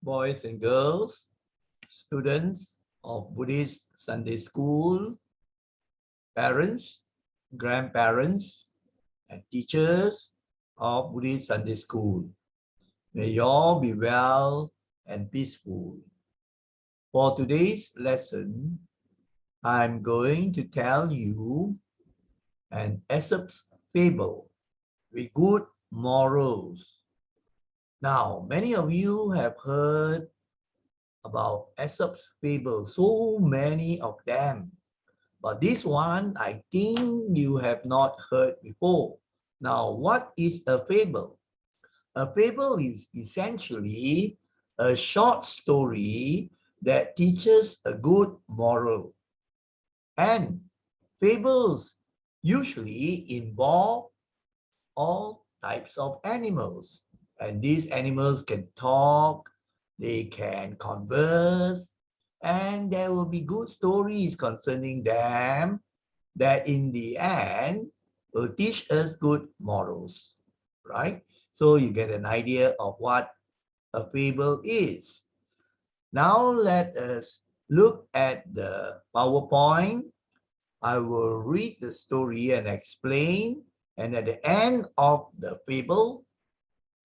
boys and girls, students of Buddhist Sunday School, parents, grandparents, and teachers of Buddhist Sunday School. May you all be well and peaceful. For today's lesson, I'm going to tell you an Aesop's fable with good morals. Now, many of you have heard about Aesop's fable, so many of them. But this one, I think you have not heard before. Now, what is a fable? A fable is essentially a short story that teaches a good moral. And fables usually involve all types of animals. And these animals can talk, they can converse, and there will be good stories concerning them that in the end will teach us good morals, right? So you get an idea of what a fable is. Now let us look at the PowerPoint. I will read the story and explain, and at the end of the fable,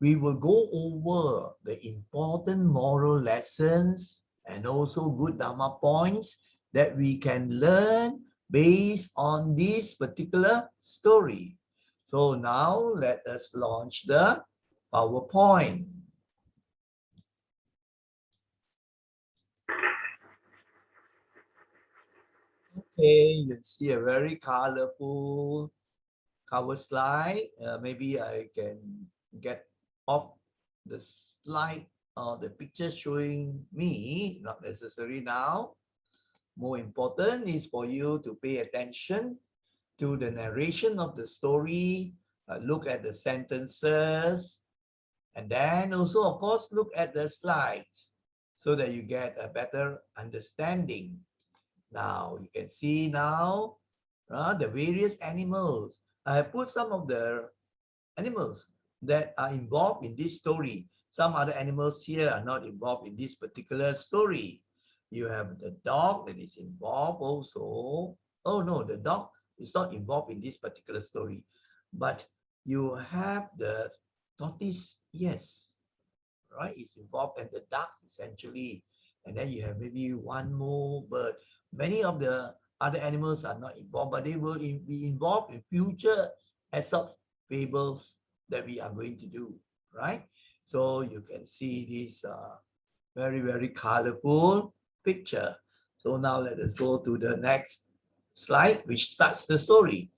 we will go over the important moral lessons and also good Dharma points that we can learn based on this particular story. So now let us launch the PowerPoint. Okay, you see a very colorful cover slide. Maybe I can get off the slide or the picture showing me, not necessary now. More important is for you to pay attention to the narration of the story, look at the sentences, and then also, of course, look at the slides so that you get a better understanding. Now, you can see now the various animals. I have put some of the animals that are involved in this story. Some other animals here are not involved in this particular story. You have the dog that is involved also. Oh no, the dog is not involved in this particular story. But you have the tortoise, yes, right? It's involved, and the ducks essentially. And then you have maybe one more bird. Many of the other animals are not involved, but they will be involved in future Aesop fables that we are going to do, right? So you can see this very, very colorful picture. So now let us go to the next slide, which starts the story.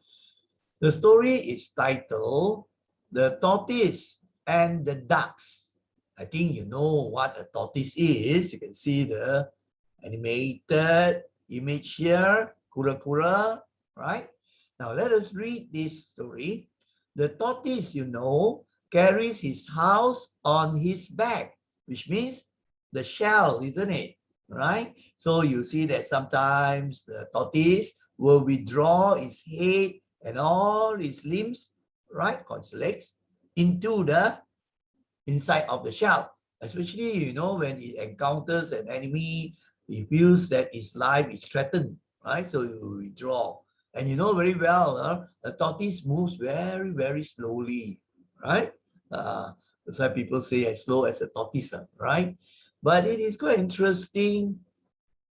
The story is titled The Tortoise and the Ducks. I think you know what a tortoise is. You can see the animated image here, kura-kura, right? Now let us read this story. The tortoise, you know, carries his house on his back, which means the shell, isn't it? Right? So you see that sometimes the tortoise will withdraw its head and all its limbs, right, called legs, into the inside of the shell. Especially, you know, when it encounters an enemy, it feels that its life is threatened, right? So you withdraw. And you know very well, the tortoise moves very, very slowly, right? That's why people say as slow as a tortoise, right? But it is quite interesting.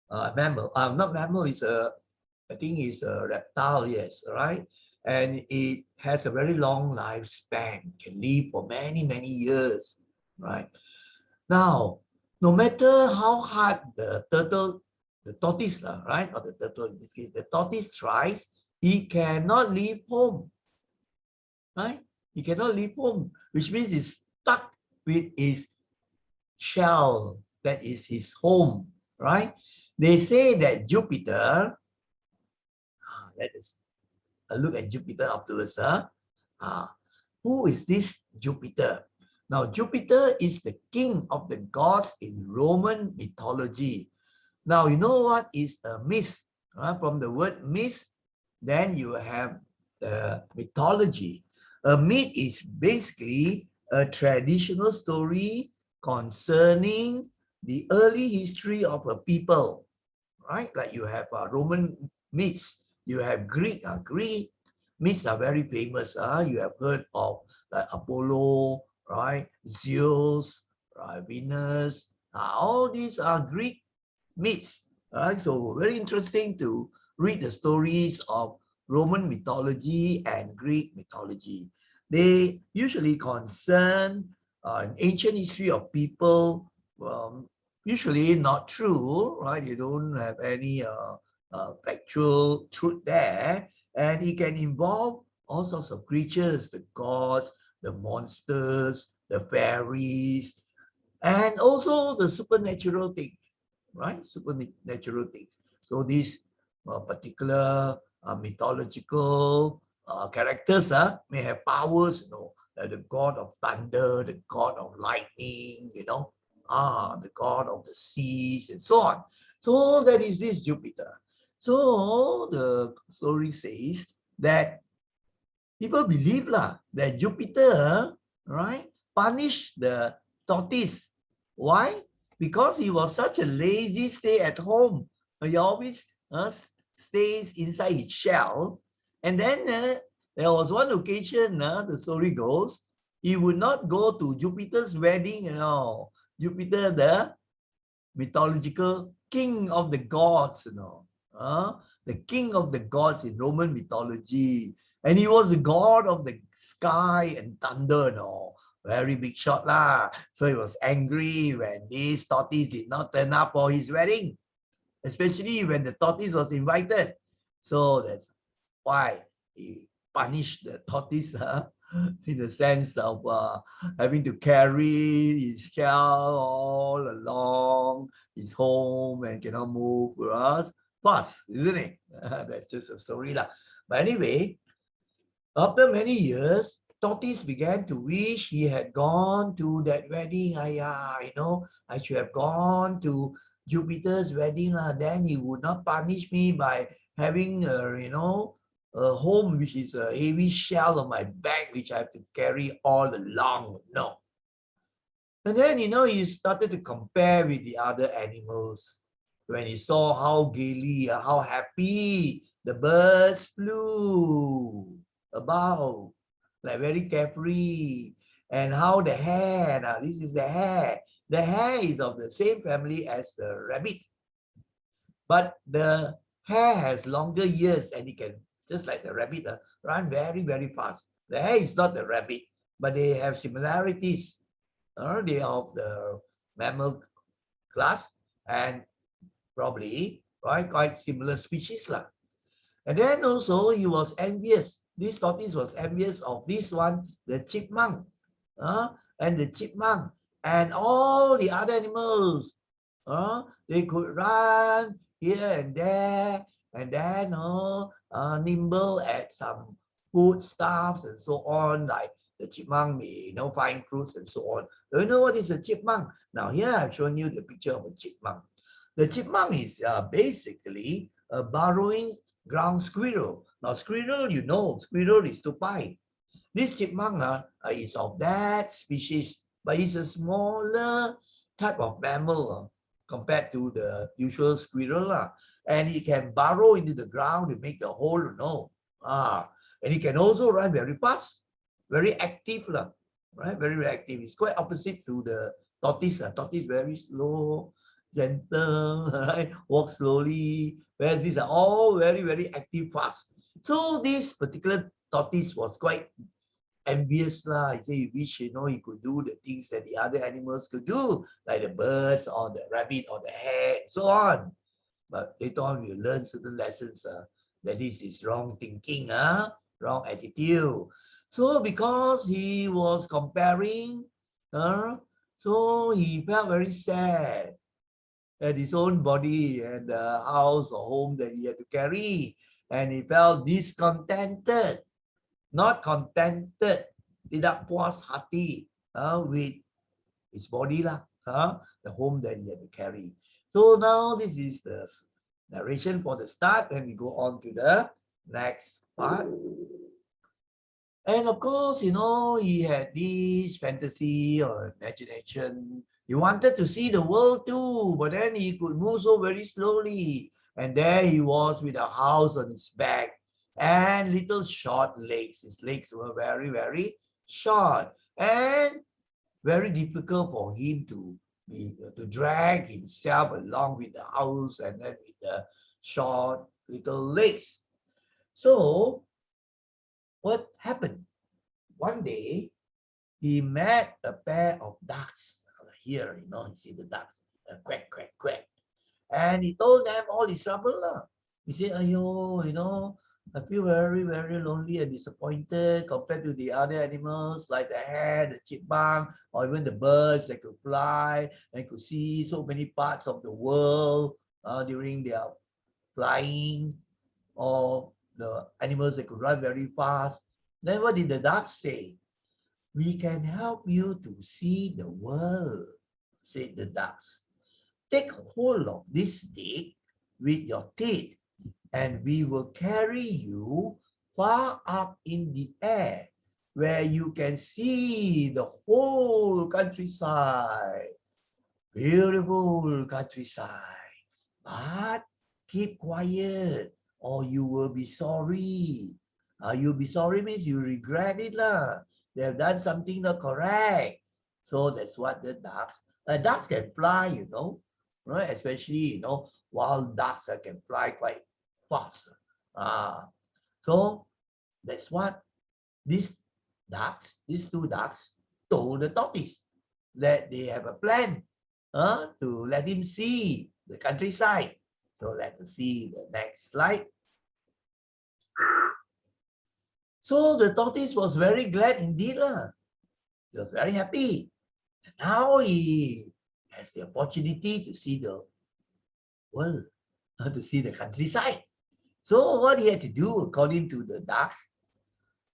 Mammal, not mammal, is I think it's a reptile, yes, right? And it has a very long lifespan, can live for many, many years, right? Now, no matter how hard the tortoise, right, or the turtle in this case, the tortoise tries, he cannot leave home, right? He cannot leave home, which means he's stuck with his shell, that is his home, right? They say that Jupiter, let us look at Jupiter afterwards. Who is this Jupiter? Now, Jupiter is the king of the gods in Roman mythology. Now, you know what is a myth? From the word myth, then you have the mythology. A myth is basically a traditional story concerning the early history of a people, right? Like you have Roman myths, you have Greek. Greek myths are very famous. You have heard of like Apollo, right? Zeus, right? Venus. All these are Greek myths. Right? So very interesting to read the stories of Roman mythology and Greek mythology. They usually concern an ancient history of people, usually not true, right? You don't have any factual truth there. And it can involve all sorts of creatures, the gods, the monsters, the fairies, and also the supernatural thing, right? Supernatural things. So these particular mythological characters may have powers, like the god of thunder, the god of lightning, the god of the seas, and so on. So that is this Jupiter. So the story says that people believe that Jupiter, right, punished the tortoise. Why? Because he was such a lazy stay at home. He always stays inside his shell. And then there was one occasion, the story goes, he would not go to Jupiter's wedding, Jupiter, the mythological king of the gods, the king of the gods in Roman mythology. And he was the god of the sky and thunder, very big shot lah. So he was angry when this tortoise did not turn up for his wedding, especially when the tortoise was invited. So that's why he punished the tortoise, in the sense of having to carry his shell all along his home and cannot move fast, isn't it? That's just a story lah. But anyway, after many years, Tortoise began to wish he had gone to that wedding. I should have gone to Jupiter's wedding. Then he would not punish me by having, a home which is a heavy shell on my back, which I have to carry all along. No. And then, he started to compare with the other animals. When he saw how gaily, how happy the birds flew about, like very carefree, and how the hare, now this is the hare. The hare is of the same family as the rabbit, but the hare has longer ears and it can, just like the rabbit, run very, very fast. The hare is not the rabbit, but they have similarities. They are of the mammal class and probably quite similar species lah. And then also he was envious. This tortoise was envious of this one, the chipmunk, and the chipmunk and all the other animals. They could run here and there, and then nimble at some food stuffs and so on, like the chipmunk may find fruits and so on. Do you know what is a chipmunk? Now here I've shown you the picture of a chipmunk. The chipmunk is basically a burrowing ground squirrel. Now squirrel, squirrel is tupai. This chipmunk is of that species, but it's a smaller type of mammal compared to the usual squirrel. And it can burrow into the ground to make the hole, and it can also run very fast, very active, right? Very, very active. It's quite opposite to the tortoise. Tortoise very slow, gentle, right? Walk slowly, whereas these are all very, very active, fast. So this particular tortoise was quite envious lah. He said he wish he could do the things that the other animals could do, like the birds or the rabbit or the hare, and so on. But later on we learn certain lessons that this is wrong thinking, wrong attitude. So because he was comparing, so he felt very sad at his own body and the house or home that he had to carry, and he felt discontented, not contented, tidak puas hati with his body the home that he had to carry. So now this is the narration for the start, and we go on to the next part. And of course, he had this fantasy or imagination. He wanted to see the world too, but then he could move so very slowly. And there he was with a house on his back and little short legs. His legs were very, very short and very difficult for him to drag himself along with the house and then with the short little legs. So what happened? One day, he met a pair of ducks. Here, you see the ducks, quack, quack, quack. And he told them all his trouble. He said, Ayo, I feel very, very lonely and disappointed compared to the other animals like the hare, the chipmunk, or even the birds that could fly and could see so many parts of the world during their flying, or the animals that could run very fast. Then what did the ducks say? We can help you to see the world, said the ducks. Take hold of this stick with your teeth, and we will carry you far up in the air, where you can see the whole countryside. Beautiful countryside. But keep quiet, or you will be sorry. You'll be sorry means you regret it lah. They have done something not correct. So that's what the ducks can fly, right? Especially, wild ducks can fly quite fast. So that's what these these two ducks told the tortoise, that they have a plan to let him see the countryside. So let us see the next slide. So the tortoise was very glad indeed. He was very happy. And now he has the opportunity to see the world, to see the countryside. So what he had to do, according to the ducks,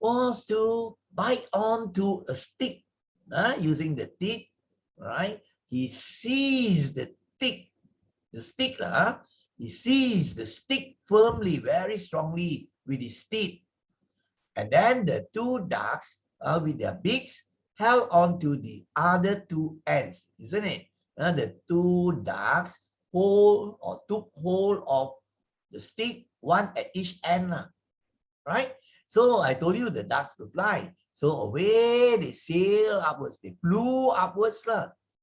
was to bite onto a stick using the teeth, right? He seized the stick, he seized the stick firmly, very strongly with his teeth. And then the two ducks, with their beaks, held on to the other two ends, isn't it? The two ducks took hold of the stick, one at each end, right? So I told you the ducks could fly. So away they sail upwards, they flew upwards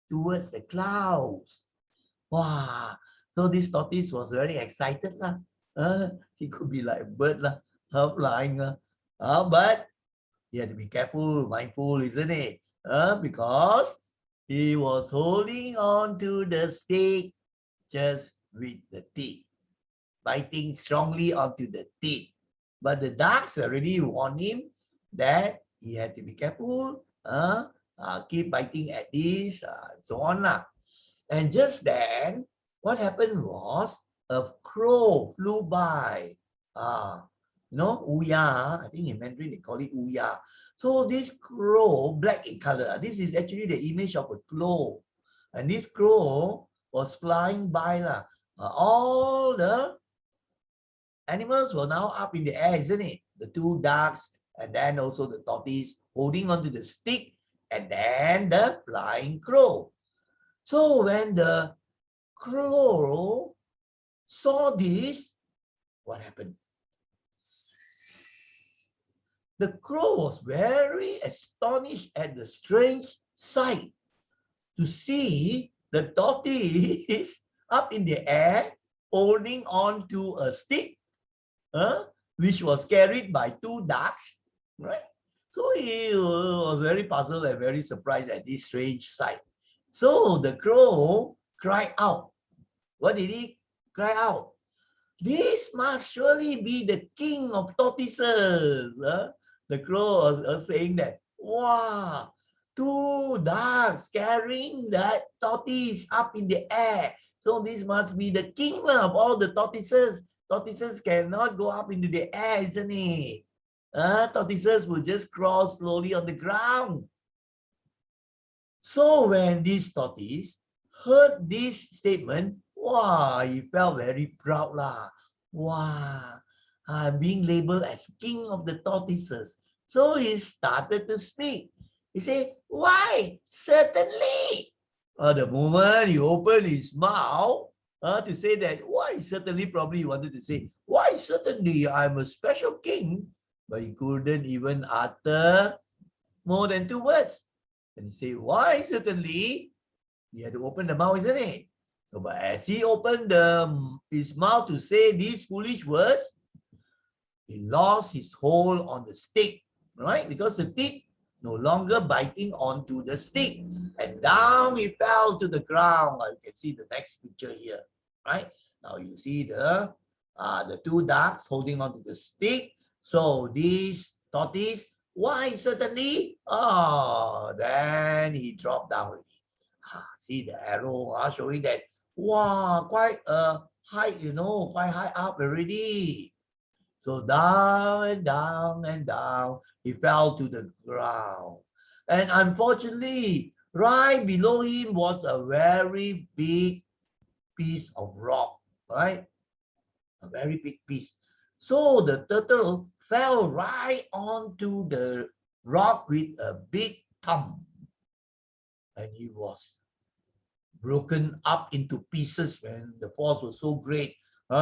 towards the clouds. Wow! So this tortoise was very excited he could be like a bird flying but he had to be careful, mindful, isn't it? Because he was holding on to the stick just with the teeth, biting strongly onto the teeth. But the ducks already warned him that he had to be careful, keep biting at this, and so on. And just then, what happened was a crow flew by. Ouya, I think in Mandarin they call it ouya. So this crow, black in color, this is actually the image of a crow. And this crow was flying by. All the animals were now up in the air, isn't it? The two ducks, and then also the tortoise holding onto the stick, and then the flying crow. So when the crow saw this, what happened? The crow was very astonished at the strange sight to see the tortoise up in the air holding on to a stick, which was carried by two ducks, right? So he was very puzzled and very surprised at this strange sight. So the crow cried out. What did he cry out? This must surely be the king of tortoises. The crow was saying that, wow, two ducks carrying that tortoise up in the air. So this must be the king of all the tortoises. Tortoises cannot go up into the air, isn't it? Tortoises will just crawl slowly on the ground. So when this tortoise heard this statement, wow, he felt very proud. Wow, I'm being labeled as king of the tortoises. So he started to speak. He said, why? Certainly. The moment he opened his mouth to say that, why? Certainly, probably he wanted to say, why? Certainly, I'm a special king. But he couldn't even utter more than 2 words. And he said, why? Certainly. He had to open the mouth, isn't it? So, but as he opened his mouth to say these foolish words, he lost his hold on the stick, right? Because the teeth no longer biting onto the stick. And down he fell to the ground. You can see the next picture here, right? Now you see the 2 ducks holding onto the stick. So this tortoise, why certainly? Oh, then he dropped down already. See the arrow showing that, wow, quite high, quite high up already. So down and down and down, he fell to the ground. And unfortunately, right below him was a very big piece of rock, right? A very big piece. So the turtle fell right onto the rock with a big thump. And he was broken up into pieces, man. The force was so great.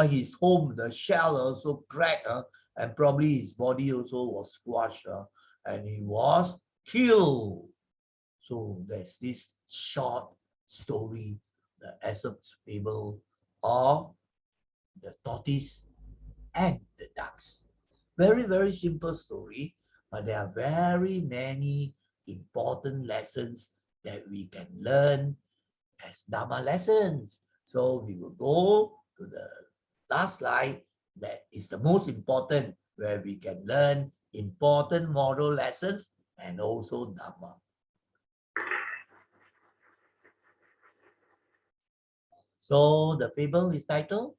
His home, the shell also cracked, and probably his body also was squashed, and he was killed. So there's this short story, the Aesop's fable of the tortoise and the ducks. Very, very simple story, but there are very many important lessons that we can learn as Dharma lessons. So we will go to the last slide that is the most important, where we can learn important moral lessons and also Dharma. So the fable is titled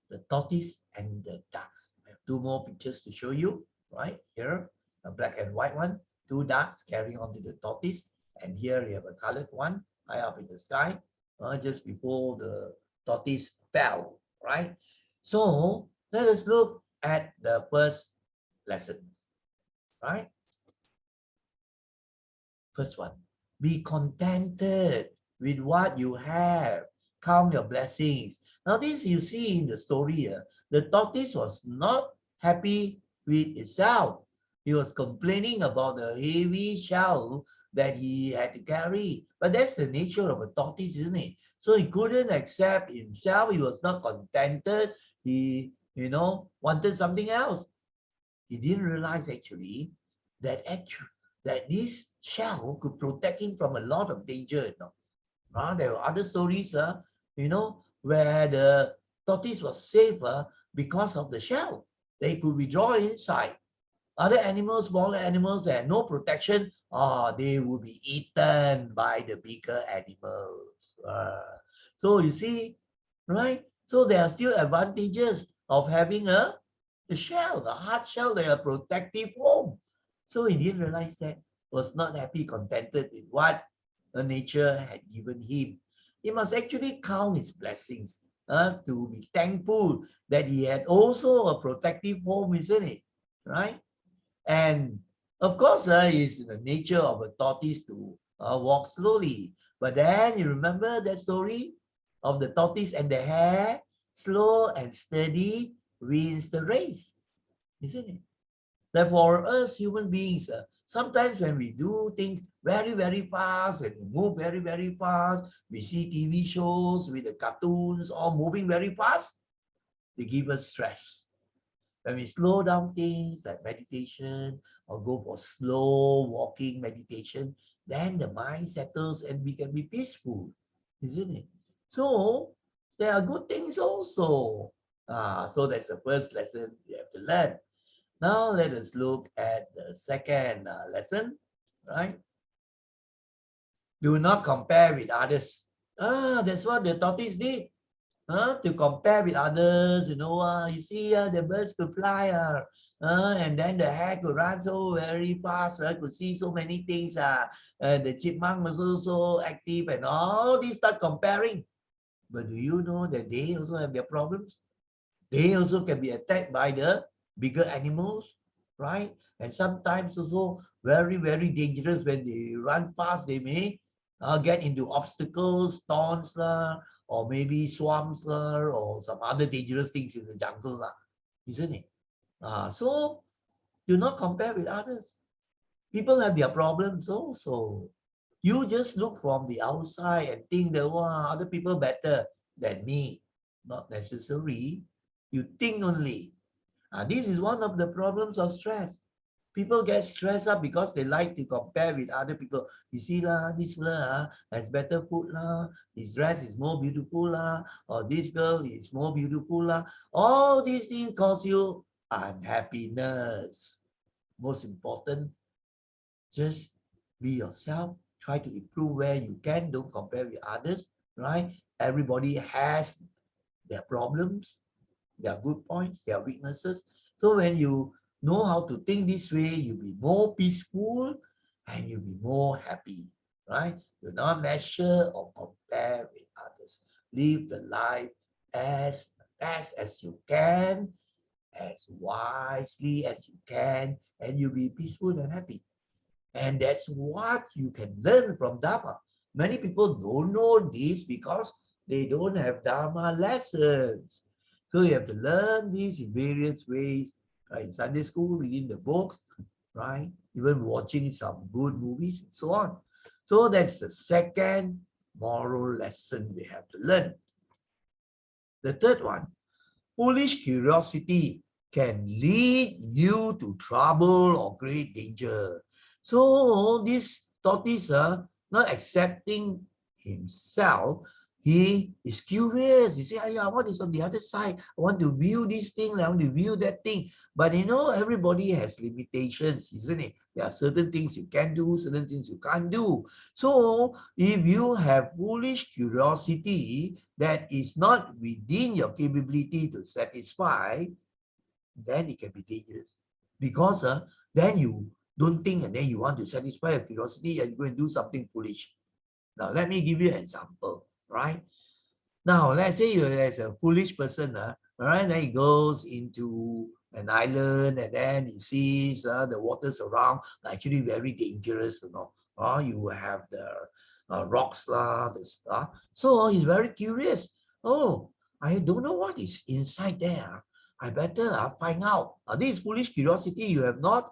The Tortoise and the Ducks. I have 2 more pictures to show you, right? Here, a black and white one, 2 ducks carrying onto the tortoise, and here we have a colored one high up in the sky, just before the tortoise fell, right? So let us look at the first lesson, right? First one, be contented with what you have. Count your blessings. Now this you see in the story here, the tortoise was not happy with itself. He was complaining about the heavy shell that he had to carry. But that's the nature of a tortoise, isn't it? So he couldn't accept himself. He was not contented. He, wanted something else. He didn't realize actually that this shell could protect him from a lot of danger. There were other stories, where the tortoise was safer because of the shell. They could withdraw inside. Other animals, smaller animals that had no protection, they would be eaten by the bigger animals. So you see, right? So there are still advantages of having a shell, a hard shell, they are protective home. So he didn't realize that, was not happy, contented with what nature had given him. He must actually count his blessings, to be thankful that he had also a protective home, isn't it? Right? And of course, it's the nature of a tortoise to walk slowly. But then you remember that story of the tortoise and the hare, slow and steady wins the race, isn't it? That for us human beings, sometimes when we do things very, very fast, and we move very, very fast, we see TV shows with the cartoons all moving very fast, they give us stress. When we slow down things like meditation or go for slow walking meditation, then the mind settles and we can be peaceful, isn't it? So there are good things also. So that's the first lesson we have to learn. Now let us look at the second lesson, right? Do not compare with others. That's what the tortoise did. To compare with others, you see, the birds could fly, and then the hare could run so very fast, could see so many things, the chipmunk was also active, and all these start comparing. But do you know that they also have their problems? They also can be attacked by the bigger animals. right? And sometimes also very, very dangerous when they run past, they may get into obstacles, thorns lah, or maybe swamps lah, or some other dangerous things in the jungle lah, isn't it? So do not compare with others. People have their problems also. You just look from the outside and think that, wow, other people better than me. Not necessary. You think only. This is one of the problems of stress. People get stressed up because they like to compare with other people. You see lah, this fella has better food lah, his dress is more beautiful lah, or this girl is more beautiful lah. All these things cause you unhappiness. Most important, just be yourself. Try to improve where you can. Don't compare with others, right? Everybody has their problems, their good points, their weaknesses. So when you know how to think this way, you'll be more peaceful and you'll be more happy, right? Do not measure or compare with others. Live the life as best as you can, as wisely as you can, and you'll be peaceful and happy. And that's what you can learn from Dharma. Many people don't know this because they don't have Dharma lessons. So you have to learn this in various ways, right? In Sunday school, reading the books, right? Even watching some good movies and so on. So that's the second moral lesson we have to learn. The third one, foolish curiosity can lead you to trouble or great danger. So this tortoise, not accepting himself, he is curious. He says, what is on the other side? I want to view this thing, I want to view that thing. But everybody has limitations, isn't it? There are certain things you can do, certain things you can't do. So if you have foolish curiosity that is not within your capability to satisfy, then it can be dangerous. Because then you don't think and then you want to satisfy your curiosity and go and do something foolish. Now, let me give you an example, right? Now, let's say there's a foolish person, all right, then he goes into an island and then he sees the waters around are actually very dangerous, you have the rocks, so he's very curious. Oh, I don't know what is inside there. I better find out. This foolish curiosity, you have not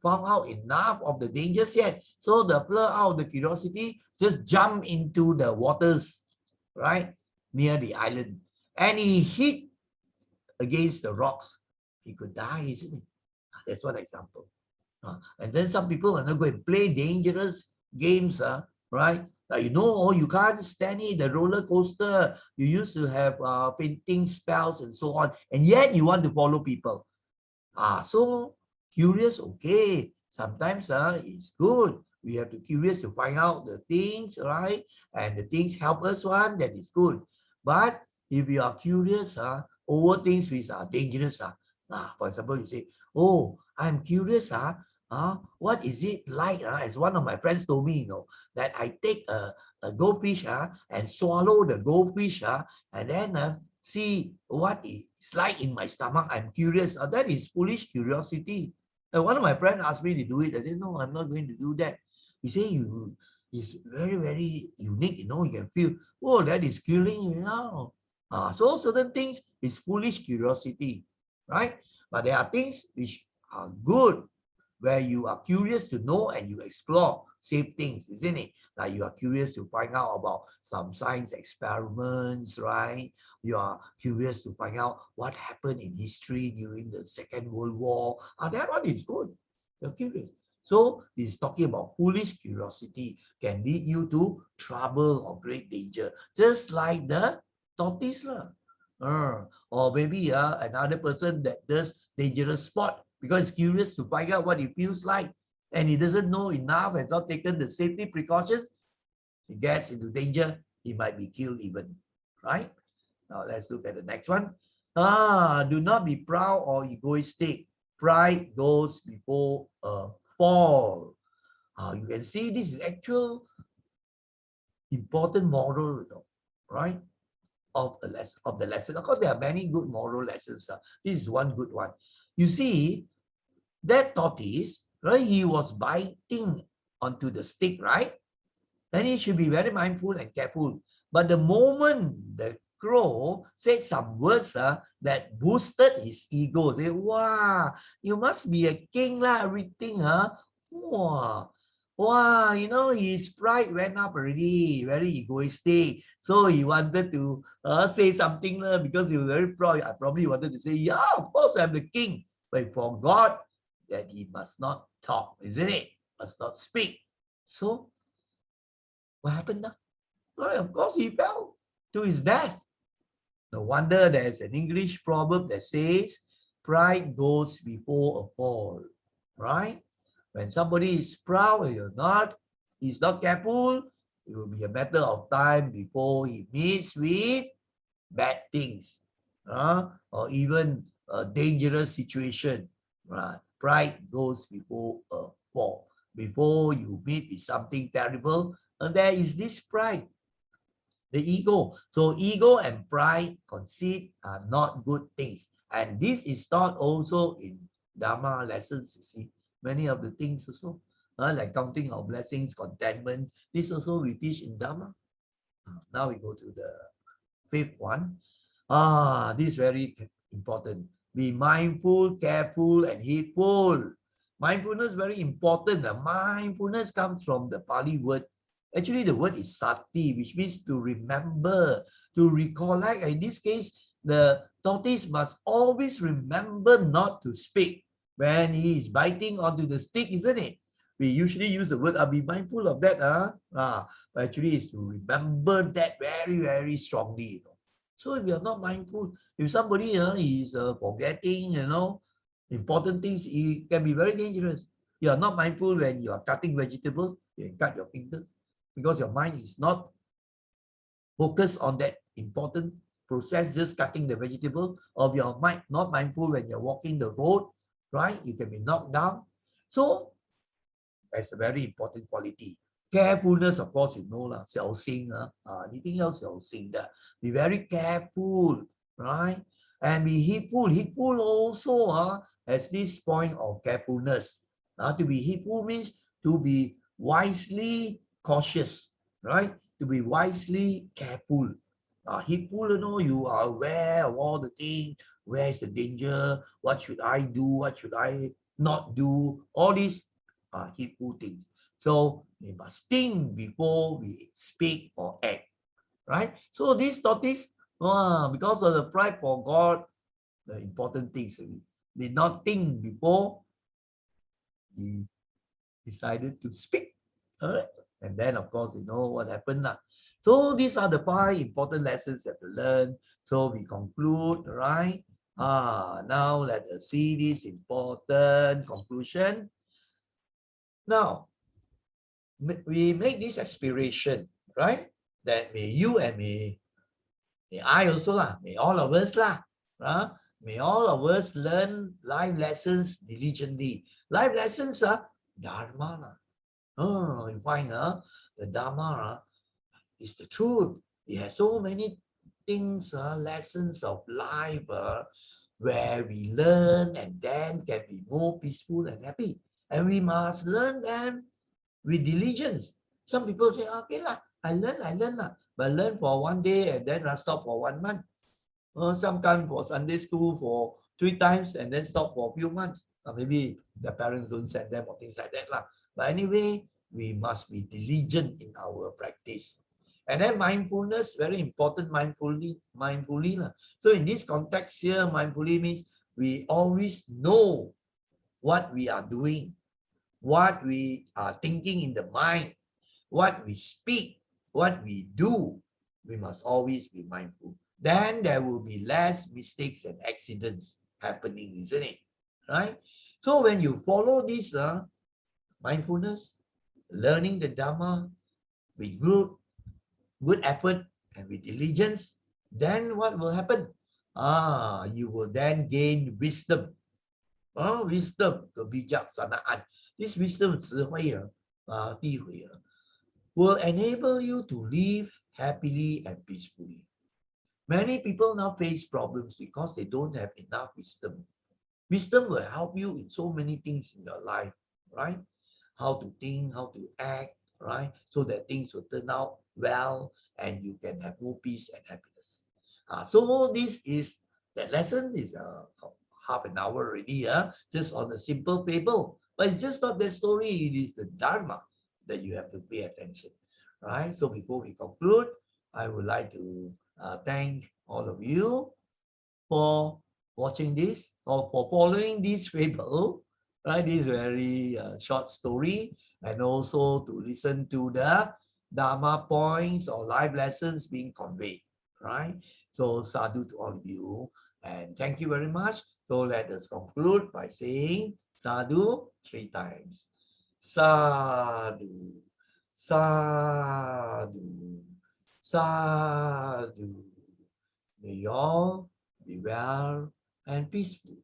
found out enough of the dangers yet. So the blur out of the curiosity, just jump into the waters, right, near the island. And he hit against the rocks. He could die, isn't it? That's one example. And then some people are not going to play dangerous games, right? Like, you can't stand it, the roller coaster. You used to have painting spells and so on. And yet you want to follow people. So curious, okay. Sometimes it's good. We have to curious to find out the things, right? And the things help us one, that is good. But if you are curious over things which are dangerous, for example, you say, oh, I'm curious, what is it like? As one of my friends told me, that I take a goldfish and swallow the goldfish and then see what it's like in my stomach. I'm curious. That is foolish curiosity. And one of my friends asked me to do it. I said, no, I'm not going to do that. He said, it's very, very unique. You can feel, oh, that is killing you now. So certain things is foolish curiosity, right? But there are things which are good, where you are curious to know and you explore same things, isn't it? Like you are curious to find out about some science experiments, right? You are curious to find out what happened in history during the Second World War. That one is good. You're curious. So he's talking about foolish curiosity can lead you to trouble or great danger, just like the tortoise. Or maybe another person that does dangerous sport because he's curious to find out what it feels like, and he doesn't know enough, has not taken the safety precautions, he gets into danger, he might be killed even, right? Now let's look at the next one. Do not be proud or egoistic. Pride goes before a fall. You can see this is actual important moral, right? Of the lesson. Of course, there are many good moral lessons. This is one good one. You see, that tortoise, right, he was biting onto the stick, right? Then he should be very mindful and careful. But the moment the crow said some words that boosted his ego, say, wow, you must be a king lah, everything, huh? Wow. Wow, you know, his pride went up already, very egoistic. So he wanted to say something because he was very proud. I probably wanted to say, yeah, of course I'm the king. But he forgot that he must not talk, isn't it? Must not speak. So what happened now? Well, of course, he fell to his death. No wonder there's an English proverb that says, pride goes before a fall, right? When somebody is proud, he's not careful, it will be a matter of time before he meets with bad things, or even a dangerous situation. Right? Pride goes before a fall. Before you meet with something terrible, and there is this pride, the ego. So ego and pride, conceit are not good things. And this is taught also in Dharma lessons, you see. Many of the things also, like counting our blessings, contentment, this also we teach in Dharma. Now we go to the fifth one. This is very important. Be mindful, careful, and heedful. Mindfulness is very important. Mindfulness comes from the Pali word. Actually, the word is sati, which means to remember, to recollect. In this case, the tortoise must always remember not to speak when he is biting onto the stick, isn't it? We usually use the word, be mindful of that. But actually, it's to remember that very, very strongly. So if you're not mindful, if somebody is forgetting, important things, it can be very dangerous. You are not mindful when you are cutting vegetables, you can cut your fingers because your mind is not focused on that important process, just cutting the vegetable, or your mind not mindful when you're walking the road, right? You can be knocked down. So that's a very important quality. Carefulness, of course, you know lah, 小心 一定要小心的. Be very careful, right? And be heedful. Heedful also has this point of carefulness. To be heedful means to be wisely cautious, right? To be wisely careful. Heedful, you are aware of all the things. Where is the danger? What should I do? What should I not do? All these heedful things. So we must think before we speak or act, right? So this tortoise, because of the pride forgot the important things. He did not think before he decided to speak. All right? And then, of course, you know what happened now. So these are the 5 important lessons that we learned. So we conclude, right? Now let us see this important conclusion. Now, we make this aspiration, right? That may you and may I also lah, may all of us lah, may all of us learn life lessons diligently. Life lessons are Dharma lah. You find the Dharma is the truth. It has so many things, lessons of life where we learn and then can be more peaceful and happy. And we must learn them with diligence. Some people say, okay lah, I learn lah, but learn for one day and then I stop for 1 month. Some come for Sunday school for 3 times and then stop for a few months. Maybe the parents don't send them or things like that lah. But anyway, we must be diligent in our practice. And then mindfulness, very important, mindfully lah. So in this context here, mindfully means we always know what we are doing, what we are thinking in the mind, what we speak, what we do. We must always be mindful. Then there will be less mistakes and accidents happening, isn't it? Right? So when you follow this mindfulness, learning the Dhamma with good effort and with diligence, then what will happen? You will then gain wisdom. Wisdom, kebijaksanaan. This wisdom, 智慧地慧 will enable you to live happily and peacefully. Many people now face problems because they don't have enough wisdom. Wisdom will help you in so many things in your life, right? How to think, how to act, right? So that things will turn out well and you can have more peace and happiness. So this is, that lesson is half an hour already, just on a simple Fable. But it's just not the story, it is the Dharma that you have to pay attention, right? So before we conclude, I would like to thank all of you for watching this or for following this Fable, right? This very short story, and also to listen to the Dharma points or life lessons being conveyed, right? So sadhu to all of you, and thank you very much. So let us conclude by saying sadhu 3 times. Sadhu, sadhu, sadhu. May you all be well and peaceful.